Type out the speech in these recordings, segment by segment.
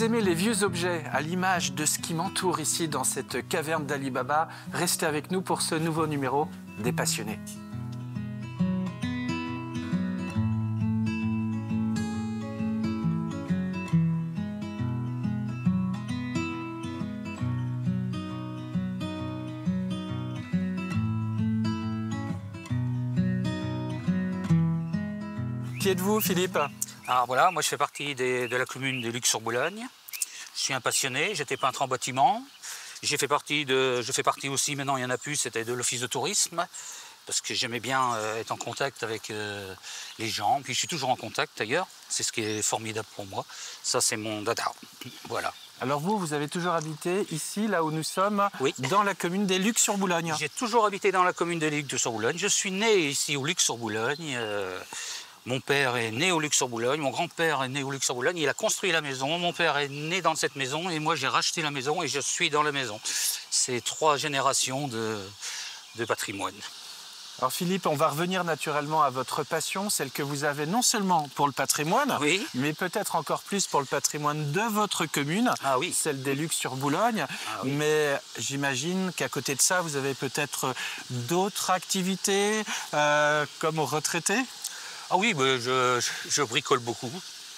Vous aimez les vieux objets à l'image de ce qui m'entoure ici dans cette caverne d'Ali Baba? Restez avec nous pour ce nouveau numéro des Passionnés. Qui êtes-vous, Philippe? Alors voilà, moi je fais partie de la commune de Luc-sur-Boulogne. Je suis un passionné, j'étais peintre en bâtiment. Je fais partie aussi, maintenant il n'y en a plus, c'était de l'office de tourisme. Parce que j'aimais bien être en contact avec les gens. Puis je suis toujours en contact d'ailleurs. C'est ce qui est formidable pour moi. Ça c'est mon dada. Voilà. Alors vous avez toujours habité ici, là où nous sommes, oui, dans la commune des Luc-sur-Boulogne. J'ai toujours habité dans la commune des Luc-sur-Boulogne. Je suis né ici au Luc-sur-Boulogne. Mon père est né au Luc-sur-Boulogne, mon grand-père est né au Luc-sur-Boulogne, il a construit la maison, mon père est né dans cette maison et moi j'ai racheté la maison et je suis dans la maison. C'est 3 générations de patrimoine. Alors Philippe, on va revenir naturellement à votre passion, celle que vous avez non seulement pour le patrimoine, oui, mais peut-être encore plus pour le patrimoine de votre commune, oui, celle des Luc-sur-Boulogne. Oui. Mais j'imagine qu'à côté de ça, vous avez peut-être d'autres activités comme retraité? Ah oui, ben je bricole beaucoup.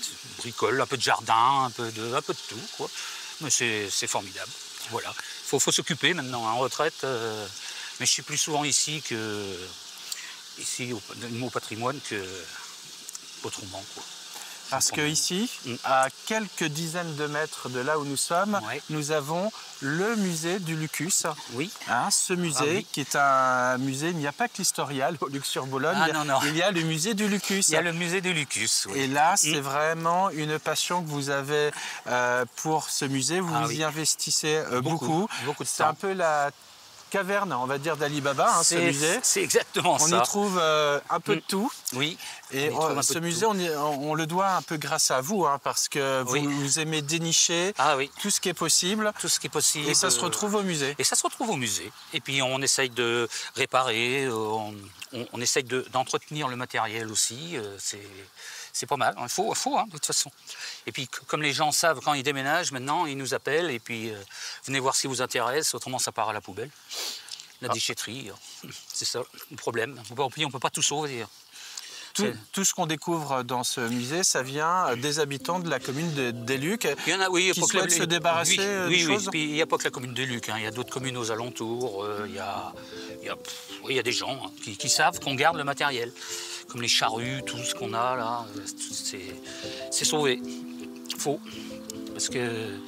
Je bricole, un peu de jardin, un peu de tout, quoi. Mais c'est formidable. Voilà. Faut s'occuper maintenant, en retraite. Mais je suis plus souvent ici au patrimoine qu'autrement, quoi. Parce qu'ici, à quelques dizaines de mètres de là où nous sommes, oui, nous avons le musée du Lucus. Oui. Hein, ce musée qui est un musée, il n'y a pas que l'Historial au Luc-sur-Boulogne, il y a le musée du Lucus. Il y a le musée du Lucus, oui. Et là, c'est vraiment une passion que vous avez pour ce musée. Vous y investissez beaucoup. C'est un peu la caverne, on va dire, d'Ali Baba, hein, ce musée. C'est exactement ça. On y trouve un peu de tout. Oui. Et ce musée, on le doit un peu grâce à vous, hein, parce que vous aimez dénicher tout ce qui est possible. Tout ce qui est possible. Et ça se retrouve au musée. Et ça se retrouve au musée. Et puis on essaye de réparer, on essaye d'entretenir le matériel aussi. C'est pas mal, il faut hein, de toute façon. Et puis comme les gens savent, quand ils déménagent maintenant, ils nous appellent et puis venez voir ce qui vous intéresse, autrement ça part à la poubelle. La déchetterie, c'est ça le problème. Puis on ne peut pas tout sauver. Tout ce qu'on découvre dans ce musée, ça vient des habitants de la commune des Lucs qui souhaitent se débarrasser des choses. Puis il n'y a pas que la commune des Lucs, hein. Il y a d'autres communes aux alentours, il y a des gens qui savent qu'on garde le matériel. Comme les charrues, tout ce qu'on a là, c'est sauvé. Faut. Parce qu'il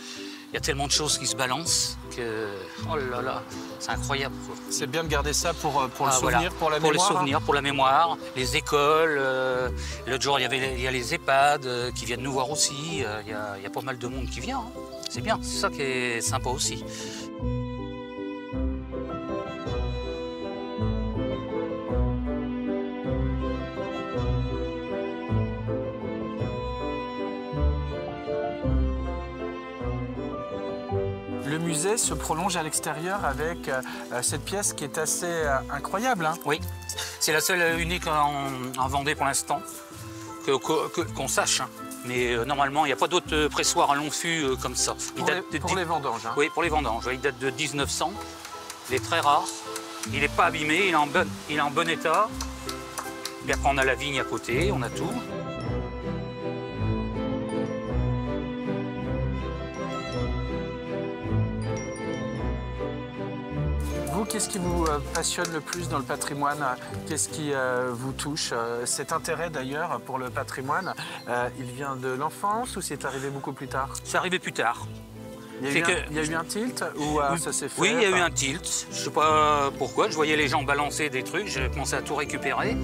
y a tellement de choses qui se balancent que, oh là là, c'est incroyable. C'est bien de garder ça pour le souvenir, pour la mémoire. Pour les souvenirs, pour la mémoire, les écoles. L'autre jour, il y a les EHPAD qui viennent nous voir aussi. Il y a pas mal de monde qui vient. Hein. C'est bien, c'est ça qui est sympa aussi. Le musée se prolonge à l'extérieur avec cette pièce qui est assez incroyable. Hein. Oui, c'est la seule unique en Vendée pour l'instant, qu'on sache. Hein. Mais normalement, il n'y a pas d'autres pressoirs à long fût comme ça. Pour les vendanges. Hein. Oui, pour les vendanges. Il date de 1900. Il est très rare. Il n'est pas abîmé, il est en bon état. Puis après, on a la vigne à côté, on a tout. Vous, qu'est-ce qui vous passionne le plus dans le patrimoine? Qu'est-ce qui vous touche? Cet intérêt d'ailleurs pour le patrimoine, il vient de l'enfance ou c'est arrivé beaucoup plus tard? C'est arrivé plus tard. Il y a eu un tilt ou ça s'est fait? Oui, il y a eu un tilt. Je ne sais pas pourquoi. Je voyais les gens balancer des trucs, j'ai commencé à tout récupérer.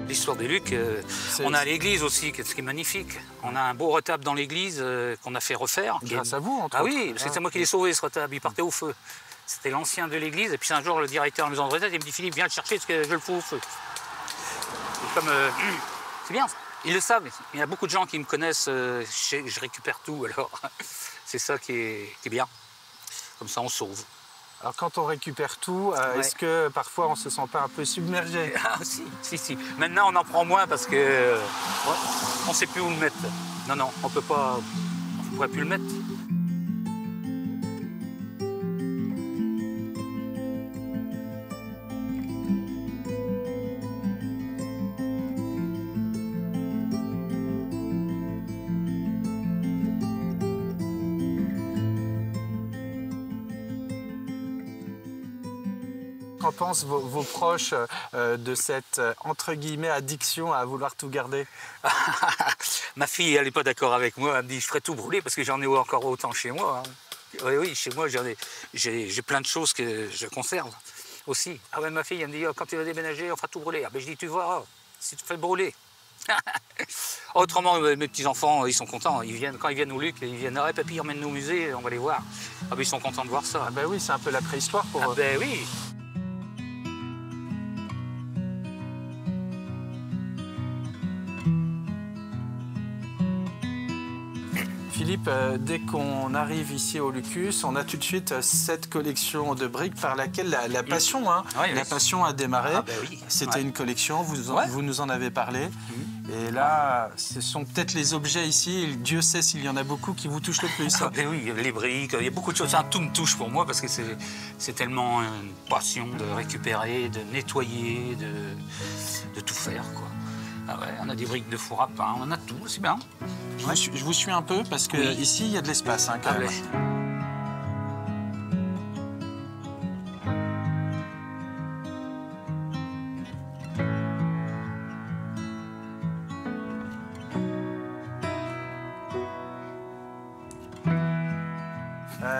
L'histoire des Lucs, on a l'église aussi, ce qui est magnifique. On a un beau retable dans l'église qu'on a fait refaire. Grâce à vous, entre autres. Oui, c'est moi qui l'ai sauvé, ce retable. Il partait au feu. C'était l'ancien de l'église. Et puis un jour, le directeur de la maison de retraite, il me dit « Philippe, viens le chercher parce que je le fous au feu ». comme c'est bien. Ils le savent. Il y a beaucoup de gens qui me connaissent. Je récupère tout, alors c'est ça qui est bien. Comme ça, on sauve. Alors quand on récupère tout, est-ce que parfois on se sent pas un peu submergé? Ah si. Maintenant, on en prend moins parce que on sait plus où le mettre. Non, on peut pas. On pourrait plus le mettre. Qu'en pensent vos proches de cette, entre guillemets, addiction à vouloir tout garder? Ma fille, elle n'est pas d'accord avec moi. Elle me dit je ferai tout brûler parce que j'en ai encore autant chez moi. Hein. Oui, chez moi, j'ai plein de choses que je conserve aussi. Ah ouais, ma fille, elle me dit oh, quand tu vas déménager, on fera tout brûler. Ah ben je dis tu vois, si tu fais brûler. Autrement, mes petits-enfants, ils sont contents. Quand ils viennent au Luc, ils viennent ah, papy, emmène-nous au musée, on va les voir. Ah ben ils sont contents de voir ça. Ah ben oui, c'est un peu la préhistoire pour eux. Ah ben oui. Philippe, dès qu'on arrive ici au Lucus, on a tout de suite cette collection de briques par laquelle la passion, passion a démarré. Ah ben oui. C'était une collection, vous nous en avez parlé. Et là, ce sont peut-être les objets ici, Dieu sait s'il y en a beaucoup qui vous touchent le plus. Ah ben oui, les briques, il y a beaucoup de choses. Enfin, tout me touche pour moi parce que c'est tellement une passion de récupérer, de nettoyer, de tout faire, quoi. Ah ouais, on a des briques de four à pain, on a tout, c'est bien. Ouais. Je vous suis un peu parce que ici il y a de l'espace quand même.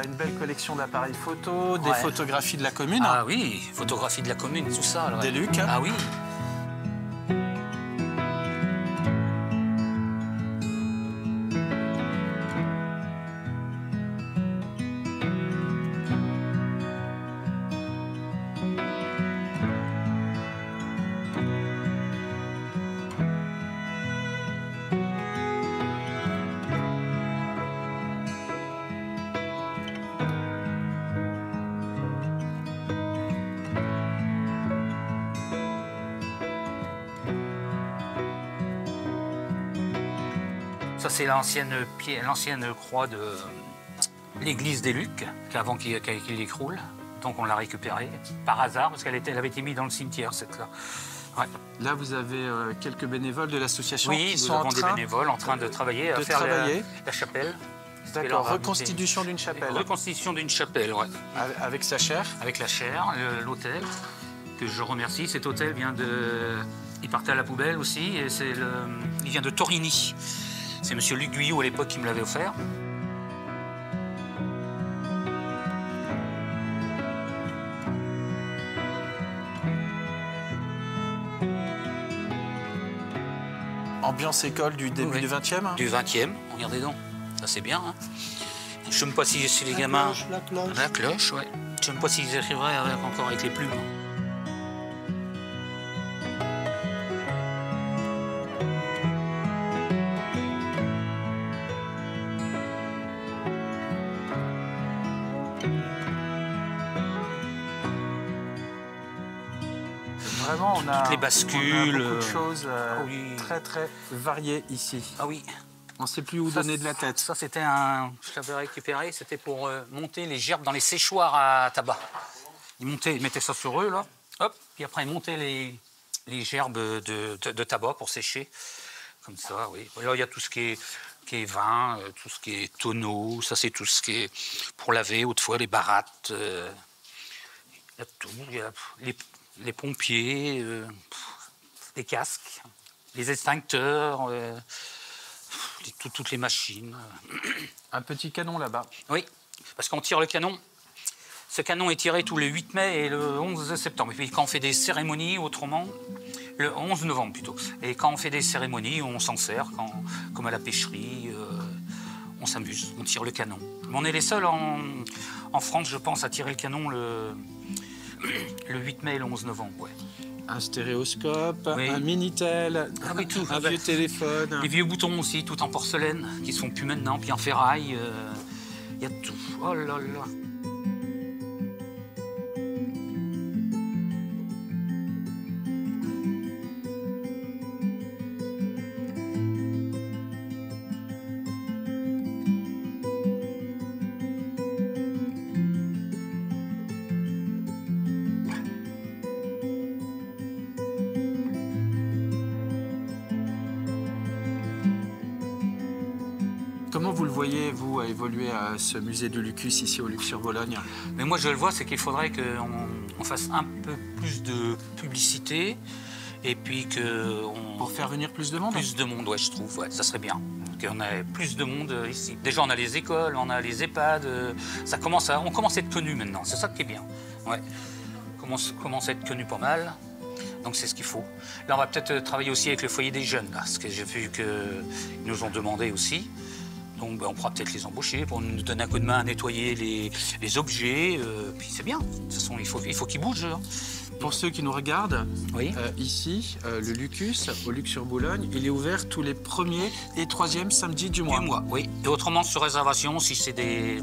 Une belle collection d'appareils photo, des photographies de la commune. Ah oui, photographies de la commune, tout ça. Alors, des Lucs. Ah oui. Ça, c'est l'ancienne croix de l'église des Lucs, avant qu'il écroule. Donc on l'a récupérée par hasard, parce elle avait été mise dans le cimetière, cette-là. Ouais. Là, vous avez quelques bénévoles de l'association qui sont en train... des bénévoles en train de travailler à faire la chapelle. D'accord, reconstitution d'une chapelle. Reconstitution d'une chapelle, ouais. Avec sa chaire. Avec la chaire, l'autel, que je remercie. Cet autel vient de... Il partait à la poubelle aussi, et il vient de Torigny. C'est M. Luc Guyot à l'époque qui me l'avait offert. Ambiance école du début du 20e. Du 20e, regardez donc. Ça c'est bien. Hein. Je ne sais même pas si les gamins... La cloche. La cloche, ouais. Je ne sais même pas s'ils arriveraient encore avec les plumes. Vraiment, on a, toutes les bascules, on a beaucoup de choses très très variées ici. Ah oui. On ne sait plus où donner de la tête. Ça, c'était je l'avais récupéré, c'était pour monter les gerbes dans les séchoirs à tabac. Ils mettaient ça sur eux, là, hop, puis après ils montaient les gerbes de tabac pour sécher, comme ça, oui. Là, il y a tout ce qui est vin, tout ce qui est tonneau, ça c'est tout ce qui est pour laver, autrefois les barattes, il y a tout, il y a les pompiers, les casques, les extincteurs, toutes les machines. Un petit canon là-bas. Oui, parce qu'on tire le canon. Ce canon est tiré tous les 8 mai et le 11 septembre. Et puis quand on fait des cérémonies, autrement, le 11 novembre plutôt. Et quand on fait des cérémonies, on s'en sert, comme à la pêcherie, on s'amuse, on tire le canon. Mais on est les seuls en France, je pense, à tirer le canon le 8 mai et le 11 novembre. Ouais. Un stéréoscope, Oui. un Minitel, Ah oui, tout. un vieux téléphone. Les vieux boutons aussi, tout en porcelaine, qui se font plus maintenant, puis en ferraille. Il y a de tout. Oh là là. Comment vous le voyez, vous, à évoluer à ce musée du Lucus ici au Luc-sur-Bologne? Mais moi, je le vois, c'est qu'il faudrait qu'on fasse un peu plus de publicité et puis qu'on... Pour faire venir plus de monde? Plus de monde, ouais, je trouve, ouais, ça serait bien. Qu'on ait plus de monde ici. Déjà, on a les écoles, on a les EHPAD, on commence à être connu maintenant, c'est ça qui est bien. Ouais. On commence à être connu pas mal, donc c'est ce qu'il faut. Là, on va peut-être travailler aussi avec le foyer des jeunes, là, parce que j'ai vu qu'ils nous ont demandé aussi. Donc on pourra peut-être les embaucher pour nous donner un coup de main à nettoyer les objets. Puis c'est bien. De toute façon, il faut qu'ils bougent. Hein. Pour ceux qui nous regardent, Oui. ici, le Lucus, au Luc-sur-Bologne, il est ouvert tous les 1er et 3e samedis du mois. Du mois, oui. Et autrement, sur réservation, si c'est des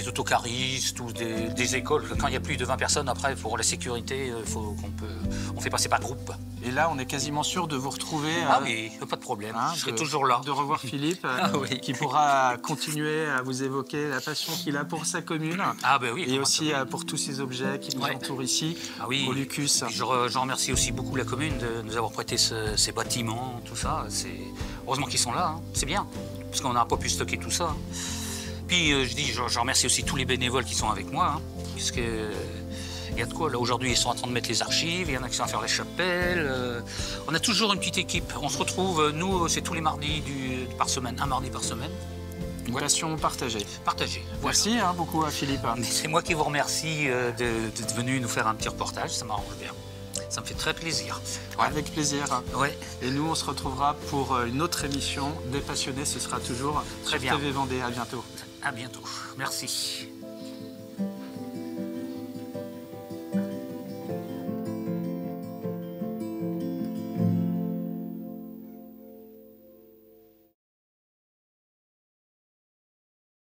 autocaristes ou des écoles, quand il y a plus de 20 personnes, après, pour la sécurité, on fait passer par groupe. Et là, on est quasiment sûr de vous retrouver. Ah oui, pas de problème. Je serai toujours là. De revoir Philippe, Oui. qui pourra continuer à vous évoquer la passion qu'il a pour sa commune. Ah ben oui. Et aussi pour tous ces objets qui nous entourent ici, au Lucus. Je remercie aussi beaucoup la commune de nous avoir prêté ces bâtiments, tout ça. Heureusement qu'ils sont là, hein. C'est bien, parce qu'on n'a pas pu stocker tout ça. Puis je remercie aussi tous les bénévoles qui sont avec moi, hein, puisque il y a de quoi. Là, aujourd'hui, ils sont en train de mettre les archives, il y en a qui sont à faire les chapelles. On a toujours une petite équipe. On se retrouve, nous, c'est tous les mardis par semaine, un mardi par semaine. Une passion partagée. Partagée. Merci beaucoup à Philippe. Mais c'est moi qui vous remercie d'être venu nous faire un petit reportage, ça m'arrange bien. Ça me fait très plaisir. Ouais. Avec plaisir. Ouais. Et nous, on se retrouvera pour une autre émission des passionnés. Ce sera toujours Très sur bien. TV Vendée. À bientôt. À bientôt. Merci.